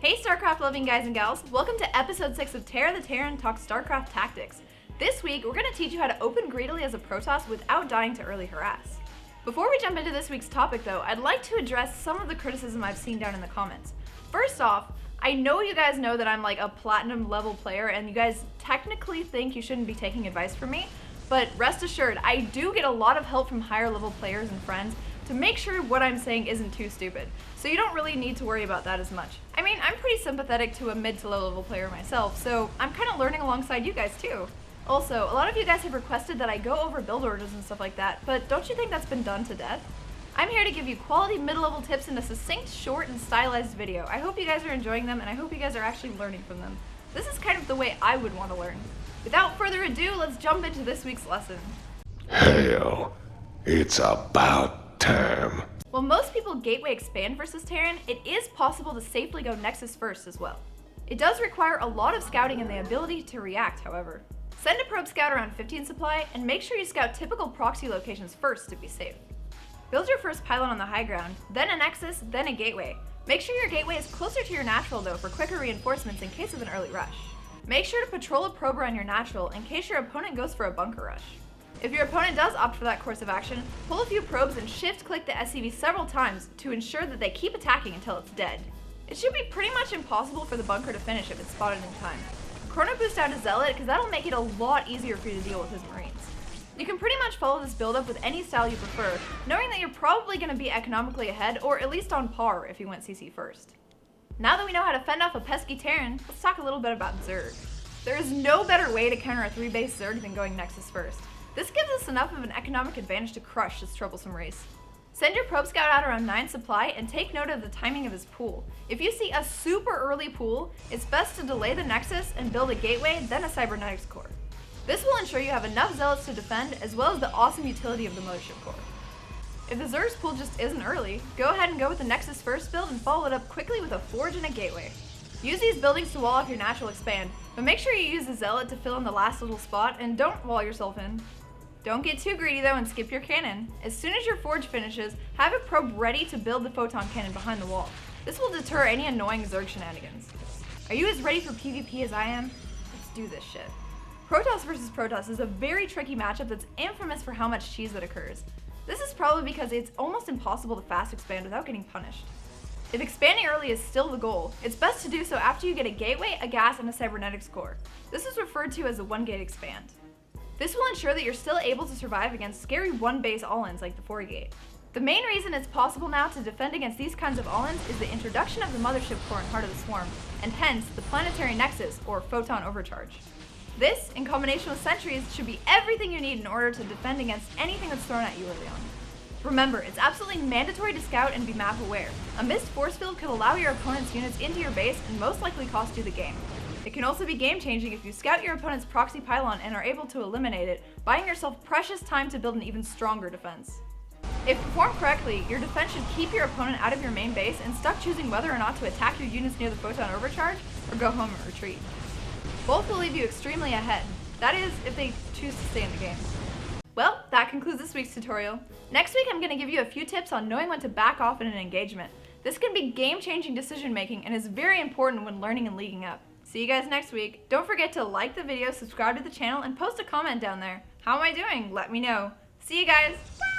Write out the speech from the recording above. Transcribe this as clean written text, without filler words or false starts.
Hey Starcraft loving guys and gals, welcome to episode 6 of Tara the Terran Talks Starcraft Tactics. This week, we're going to teach you how to open greedily as a Protoss without dying to early harass. Before we jump into this week's topic though, I'd like to address some of the criticism I've seen down in the comments. First off, I know you guys know that I'm like a platinum level player and you guys technically think you shouldn't be taking advice from me, but rest assured, I do get a lot of help from higher level players and friends to make sure what I'm saying isn't too stupid, so you don't really need to worry about that as much. I mean, I'm pretty sympathetic to a mid to low level player myself, so I'm kind of learning alongside you guys too. Also, a lot of you guys have requested that I go over build orders and stuff like that, but don't you think that's been done to death? I'm here to give you quality mid-level tips in a succinct, short, and stylized video. I hope you guys are enjoying them, and I hope you guys are actually learning from them. This is kind of the way I would want to learn. Without further ado, let's jump into this week's lesson. Hell, it's about time. While most people gateway expand versus Terran, it is possible to safely go Nexus first as well. It does require a lot of scouting and the ability to react, however. Send a probe scout around 15 supply, and make sure you scout typical proxy locations first to be safe. Build your first pylon on the high ground, then a Nexus, then a gateway. Make sure your gateway is closer to your natural though for quicker reinforcements in case of an early rush. Make sure to patrol a probe around your natural in case your opponent goes for a bunker rush. If your opponent does opt for that course of action, pull a few probes and shift-click the SCV several times to ensure that they keep attacking until it's dead. It should be pretty much impossible for the bunker to finish if it's spotted in time. Chrono boost out a Zealot because that'll make it a lot easier for you to deal with his Marines. You can pretty much follow this build-up with any style you prefer, knowing that you're probably going to be economically ahead or at least on par if you went CC first. Now that we know how to fend off a pesky Terran, let's talk a little bit about Zerg. There is no better way to counter a 3-base Zerg than going Nexus first. This gives us enough of an economic advantage to crush this troublesome race. Send your probe scout out around 9 supply and take note of the timing of his pool. If you see a super early pool, it's best to delay the Nexus and build a gateway, then a cybernetics core. This will ensure you have enough zealots to defend as well as the awesome utility of the mothership core. If the Zerg's pool just isn't early, go ahead and go with the Nexus first build and follow it up quickly with a forge and a gateway. Use these buildings to wall off your natural expand, but make sure you use the zealot to fill in the last little spot and don't wall yourself in. Don't get too greedy though and skip your cannon. As soon as your forge finishes, have a probe ready to build the photon cannon behind the wall. This will deter any annoying Zerg shenanigans. Are you as ready for PvP as I am? Let's do this shit. Protoss versus Protoss is a very tricky matchup that's infamous for how much cheese that occurs. This is probably because it's almost impossible to fast expand without getting punished. If expanding early is still the goal, it's best to do so after you get a gateway, a gas, and a cybernetics core. This is referred to as a 1-gate expand. This will ensure that you're still able to survive against scary 1-base all-ins like the 4-gate. The main reason it's possible now to defend against these kinds of all-ins is the introduction of the mothership core in Heart of the Swarm, and hence the planetary nexus or photon overcharge. This, in combination with sentries, should be everything you need in order to defend against anything that's thrown at you early on. Remember, it's absolutely mandatory to scout and be map aware. A missed force field could allow your opponent's units into your base and most likely cost you the game. It can also be game-changing if you scout your opponent's proxy pylon and are able to eliminate it, buying yourself precious time to build an even stronger defense. If performed correctly, your defense should keep your opponent out of your main base and stuck choosing whether or not to attack your units near the photon overcharge or go home and retreat. Both will leave you extremely ahead. That is, if they choose to stay in the game. Well, that concludes this week's tutorial. Next week I'm going to give you a few tips on knowing when to back off in an engagement. This can be game-changing decision-making and is very important when learning and leaguing up. See you guys next week. Don't forget to like the video, subscribe to the channel, and post a comment down there. How am I doing? Let me know. See you guys. Bye!